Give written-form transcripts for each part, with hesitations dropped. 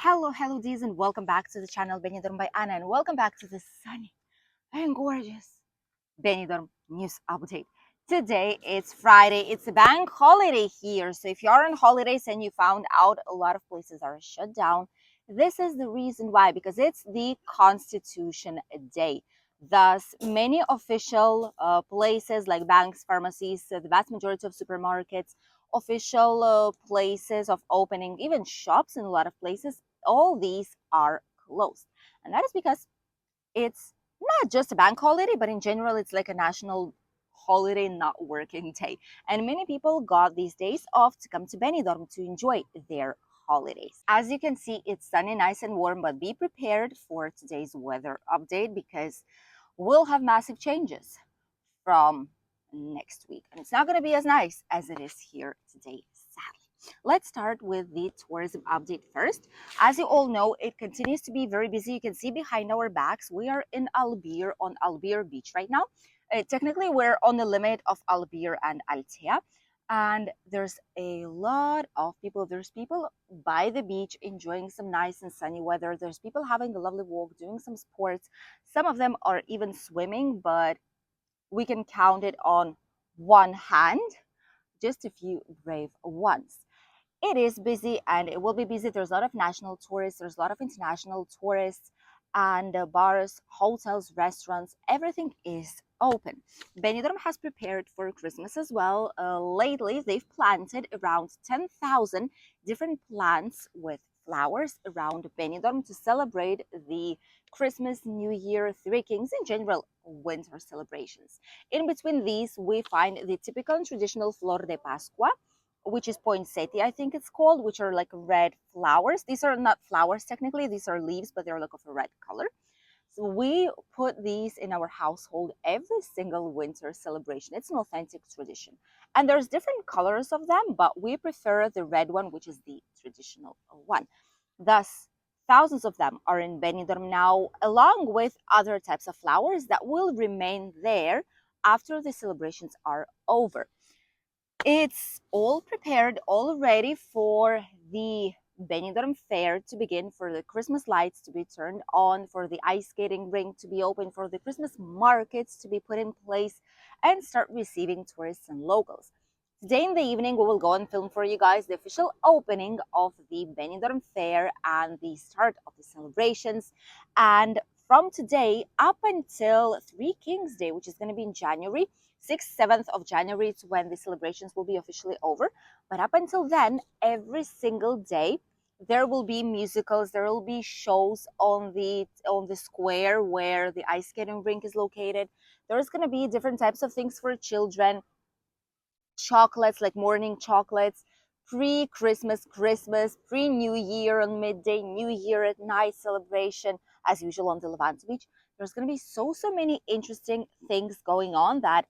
Hello, D's, and welcome back to the channel Benidorm by Anna, and welcome back to the sunny and gorgeous Benidorm news update. Today it's Friday, it's a bank holiday here, so if you're on holidays and you found out a lot of places are shut down, this is the reason why, because it's the Constitution Day. Thus, many official places like banks, pharmacies, the vast majority of supermarkets, official places of opening, even shops in a lot of places, all these are closed. And that is because it's not just a bank holiday, but in general, it's like a national holiday, not working day. And many people got these days off to come to Benidorm to enjoy their holidays. As you can see, it's sunny, nice and warm, but be prepared for today's weather update because we'll have massive changes from next week. And it's not going to be as nice as it is here today, sadly. Let's start with the tourism update first. As you all know, it continues to be very busy. You can see behind our backs, we are in Albir on Albir Beach right now. Technically, we're on the limit of Albir and Altea. And there's a lot of people. There's people by the beach enjoying some nice and sunny weather. There's people having a lovely walk, doing some sports. Some of them are even swimming, but we can count it on one hand, just a few brave ones. It is busy and it will be busy. There's a lot of national tourists, there's a lot of international tourists, and bars, hotels, restaurants, everything is open. Benidorm has prepared for Christmas as well. Lately, they've planted around 10,000 different plants with flowers around Benidorm to celebrate the Christmas, New Year, Three Kings, in general, winter celebrations. In between these, we find the typical and traditional Flor de Pascua, which is poinsettia, I think it's called, which are like red flowers. These are not flowers technically, these are leaves, but they're like of a red color. So we put these in our household every single winter celebration. It's an authentic tradition. And there's different colors of them, but we prefer the red one, which is the traditional one. Thus, thousands of them are in Benidorm now, along with other types of flowers that will remain there after the celebrations are over. It's all prepared, all ready for the Benidorm Fair to begin, for the Christmas lights to be turned on, for the ice skating rink to be open, for the Christmas markets to be put in place, and start receiving tourists and locals. Today in the evening, we will go and film for you guys the official opening of the Benidorm Fair and the start of the celebrations. And from today up until Three Kings Day, which is going to be in January, 6th, 7th of January is when the celebrations will be officially over. But up until then, every single day, there will be musicals, there will be shows on the square where the ice skating rink is located. There's going to be different types of things for children, chocolates like morning chocolates, pre-Christmas, Christmas, pre-New Year on midday, New Year at night celebration, as usual on the Levante Beach. There's going to be so many interesting things going on that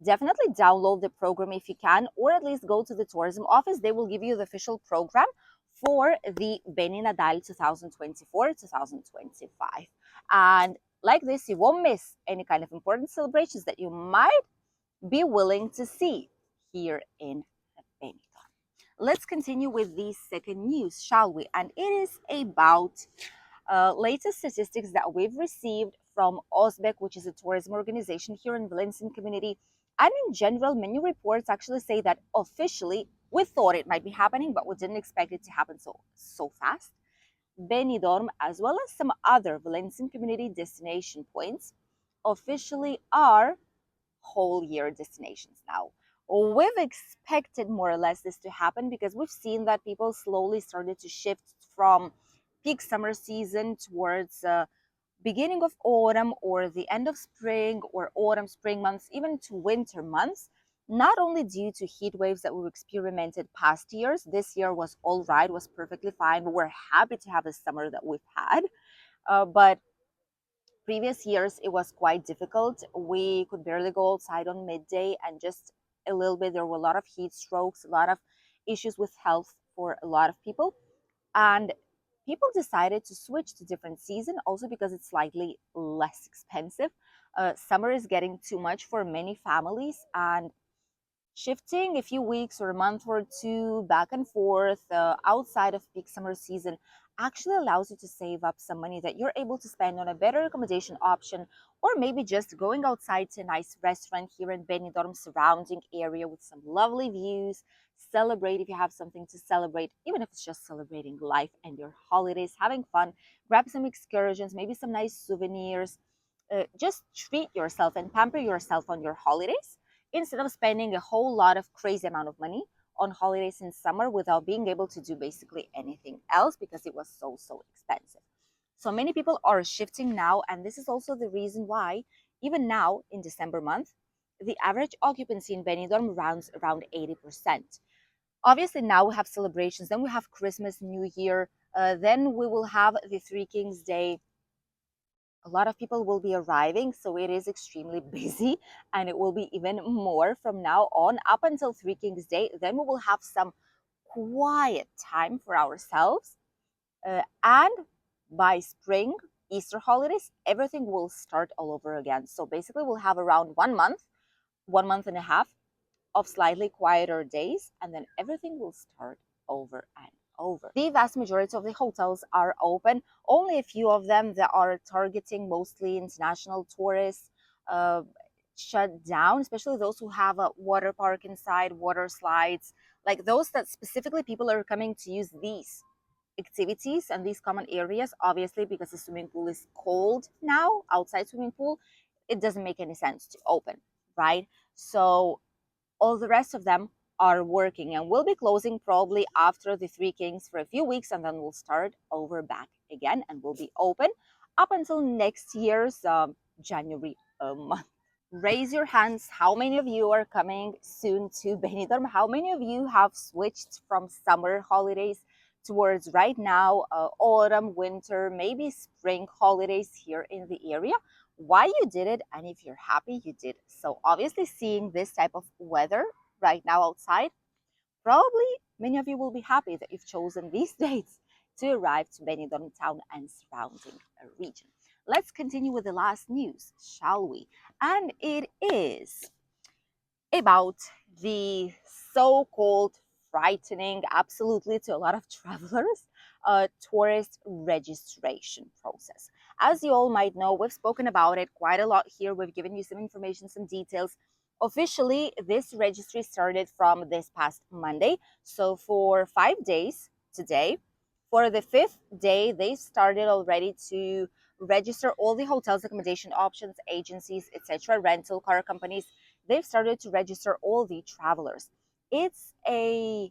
definitely download the program if you can, or at least go to the tourism office. They will give you the official program for the Beni Nadal 2024-2025. And like this, you won't miss any kind of important celebrations that you might be willing to see here in Benidorm. Let's continue with the second news, shall we? And it is about latest statistics that we've received from OSBEC, which is a tourism organization here in Valencian community. And in general, many reports actually say that officially, we thought it might be happening, but we didn't expect it to happen so fast. Benidorm, as well as some other Valencian community destination points, officially are whole year destinations now. We've expected more or less this to happen because we've seen that people slowly started to shift from peak summer season towards beginning of autumn or the end of spring or autumn, spring months, even to winter months, not only due to heat waves that we've experimented past years. This year was all right, was perfectly fine. We're happy to have the summer that we've had. But previous years, it was quite difficult. We could barely go outside on midday, and just a little bit, there were a lot of heat strokes, a lot of issues with health for a lot of people. And people decided to switch to different season also because it's slightly less expensive. Summer is getting too much for many families, and shifting a few weeks or a month or two back and forth outside of peak summer season actually allows you to save up some money that you're able to spend on a better accommodation option, or maybe just going outside to a nice restaurant here in Benidorm surrounding area with some lovely views. Celebrate if you have something to celebrate, even if it's just celebrating life and your holidays, having fun. Grab some excursions, maybe some nice souvenirs. Just treat yourself and pamper yourself on your holidays instead of spending a whole lot of crazy amount of money on holidays in summer without being able to do basically anything else because it was so expensive. So many people are shifting now, and this is also the reason why even now in December month the average occupancy in Benidorm runs around 80%. Obviously now we have celebrations, then we have Christmas, New Year, then we will have the Three Kings Day. A lot of people will be arriving, so it is extremely busy, and it will be even more from now on up until Three Kings Day. Then we will have some quiet time for ourselves, and by spring, Easter holidays, everything will start all over again. So basically we'll have around 1 month, 1 month and a half of slightly quieter days, and then everything will start over and over. The vast majority of the hotels are open. Only a few of them that are targeting mostly international tourists uh, shut down, especially those who have a water park inside, water slides, like those that specifically people are coming to use these activities and these common areas. Obviously, because the swimming pool is cold now, outside swimming pool, it doesn't make any sense to open, right? So all the rest of them are working and will be closing probably after the Three Kings for a few weeks, and then we'll start over back again and will be open up until next year's January month. Raise your hands. How many of you are coming soon to Benidorm? How many of you have switched from summer holidays towards right now autumn, winter, maybe spring holidays here in the area? Why you did it, and if you're happy you did. So obviously seeing this type of weather right now outside, probably many of you will be happy that you've chosen these dates to arrive to Benidorm town and surrounding region. Let's continue with the last news, shall we? And it is about the so-called frightening, absolutely to a lot of travelers, tourist registration process. As you all might know, we've spoken about it quite a lot here. We've given you some information, some details. Officially, this registry started from this past Monday. So for 5 days today, for the fifth day, they started already to register all the hotels, accommodation options, agencies, etc., rental car companies. They've started to register all the travelers. It's a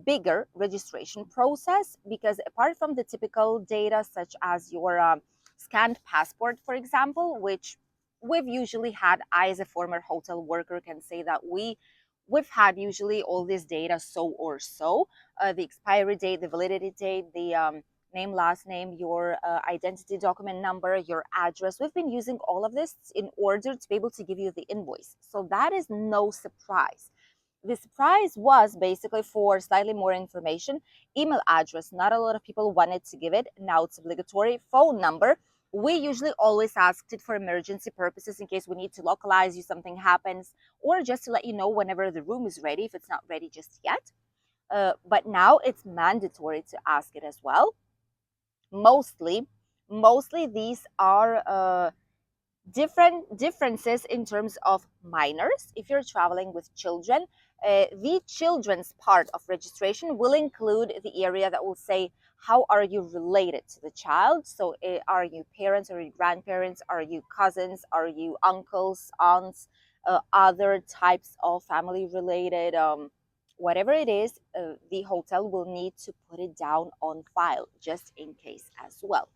bigger registration process because apart from the typical data such as your scanned passport, for example, which we've usually had, I as a former hotel worker can say that we've had usually all this data so or so, the expiry date, the validity date, the name, last name, your identity document number, your address. We've been using all of this in order to be able to give you the invoice. So that is no surprise. The surprise was basically for slightly more information, email address. Not a lot of people wanted to give it. Now it's obligatory. Phone number. We usually always asked it for emergency purposes in case we need to localize you, something happens, or just to let you know whenever the room is ready if it's not ready just yet. But now it's mandatory to ask it as well. Mostly, mostly these are differences in terms of minors. If you're traveling with children, the children's part of registration will include the area that will say how are you related to the child. So are you parents, are you grandparents, are you cousins, are you uncles, aunts, other types of family related, whatever it is, the hotel will need to put it down on file just in case as well,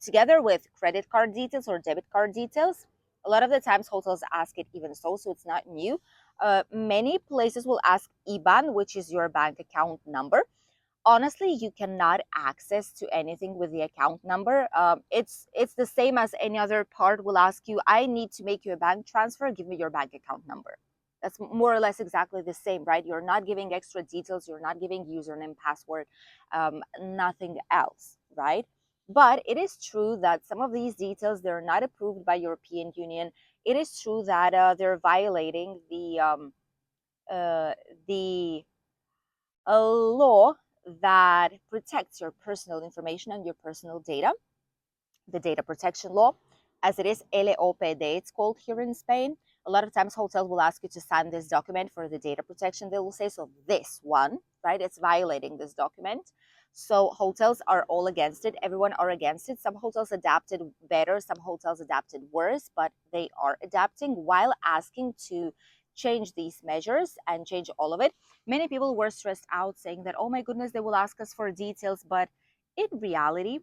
together with credit card details or debit card details. A lot of the times hotels ask it even so it's not new. Many places will ask IBAN, which is your bank account number. Honestly, you cannot access to anything with the account number. It's the same as any other part will ask you, I need to make you a bank transfer, give me your bank account number. That's more or less exactly the same, right? You're not giving extra details, you're not giving username, password, nothing else, right? But it is true that some of these details, they're not approved by European Union. It is true that they're violating the law that protects your personal information and your personal data, the data protection law, as it is LOPD, it's called here in Spain. A lot of times hotels will ask you to sign this document for the data protection. They will say, so this one, right, it's violating this document. So hotels are all against it. Everyone are against it. Some hotels adapted better, some hotels adapted worse, but they are adapting while asking to change these measures and change all of it. Many people were stressed out saying that, oh my goodness, they will ask us for details, but in reality,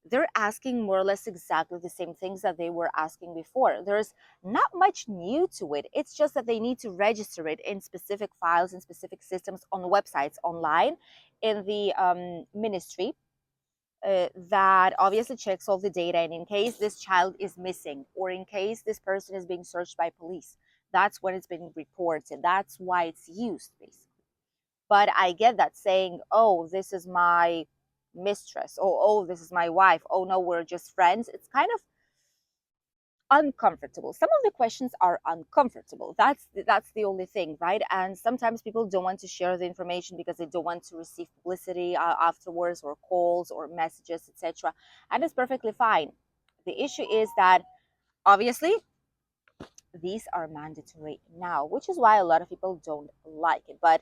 they're asking more or less exactly the same things that they were asking before. There's not much new to it. It's just that they need to register it in specific files, in specific systems, on websites, online, in the ministry that obviously checks all the data. And in case this child is missing, or in case this person is being searched by police, that's when it's been reported. That's why it's used, basically. But I get that saying, oh, this is my mistress, oh, this is my wife, oh no, we're just friends. It's kind of uncomfortable. Some of the questions are uncomfortable. That's the only thing, right? And sometimes people don't want to share the information because they don't want to receive publicity afterwards, or calls or messages, etc. And it's perfectly fine. The issue is that obviously these are mandatory now, which is why a lot of people don't like it. But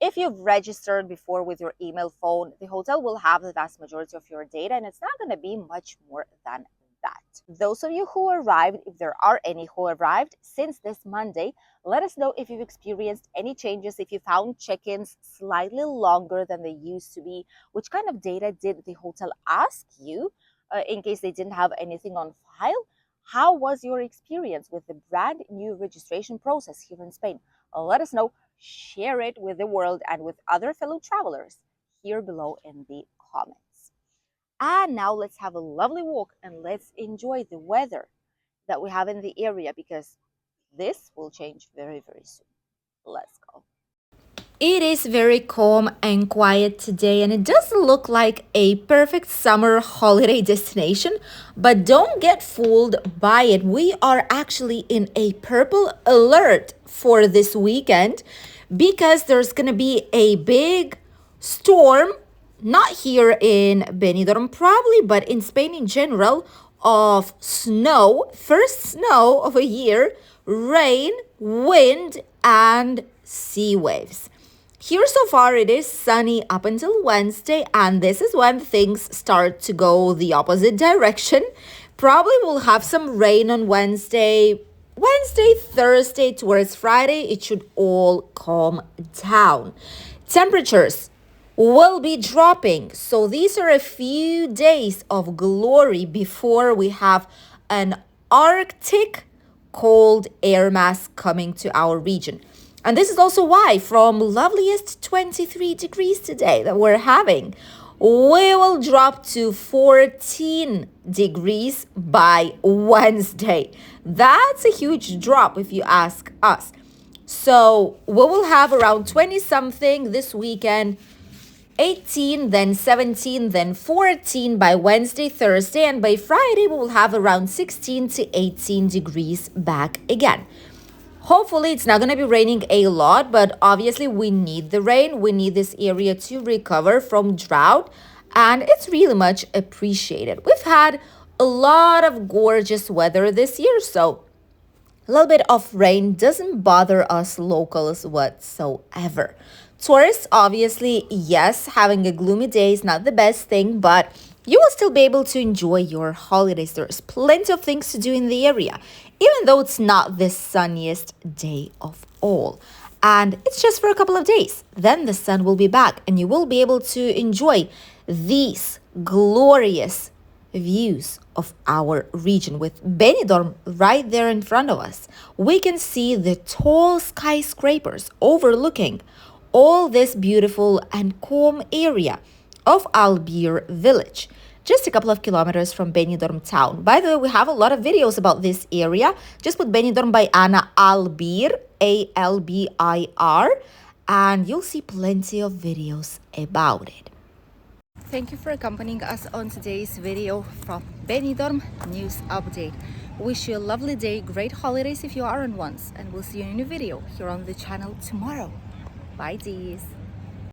if you've registered before with your email phone, the hotel will have the vast majority of your data, and it's not going to be much more than that. Those of you who arrived, if there are any who arrived since this Monday, let us know if you've experienced any changes, if you found check-ins slightly longer than they used to be. Which kind of data did the hotel ask you in case they didn't have anything on file? How was your experience with the brand new registration process here in Spain? Let us know. Share it with the world and with other fellow travelers here below in the comments. And now let's have a lovely walk and let's enjoy the weather that we have in the area, because this will change very, very soon. Let's go. It is very calm and quiet today, and it does look like a perfect summer holiday destination, but don't get fooled by it. We are actually in a purple alert for this weekend because there's going to be a big storm, not here in Benidorm probably, but in Spain in general, of snow, first snow of a year, rain, wind, and sea waves. Here so far it is sunny up until Wednesday, and this is when things start to go the opposite direction. Probably we'll have some rain on Wednesday, Thursday, towards Friday. It should all calm down. Temperatures will be dropping. So these are a few days of glory before we have an Arctic cold air mass coming to our region. And this is also why from loveliest 23 degrees today that we're having, we will drop to 14 degrees by Wednesday. That's a huge drop if you ask us. So we will have around 20 something this weekend, 18, then 17, then 14 by Wednesday, Thursday, and by Friday we will have around 16 to 18 degrees back again. Hopefully it's not going to be raining a lot, but obviously we need the rain. We need this area to recover from drought, and it's really much appreciated. We've had a lot of gorgeous weather this year, so a little bit of rain doesn't bother us locals whatsoever. Tourists, obviously, yes, having a gloomy day is not the best thing, but you will still be able to enjoy your holidays. There's plenty of things to do in the area, even though it's not the sunniest day of all. And it's just for a couple of days. Then the sun will be back and you will be able to enjoy these glorious views of our region with Benidorm right there in front of us. We can see the tall skyscrapers overlooking all this beautiful and calm area of Albir village, just a couple of kilometers from Benidorm town. By the way, we have a lot of videos about this area. Just put Benidorm by Anna Albir, Albir, and you'll see plenty of videos about it. Thank you for accompanying us on today's video from Benidorm News Update. Wish you a lovely day, great holidays if you are on ones, and we'll see you in a new video here on the channel tomorrow. Bye, dears.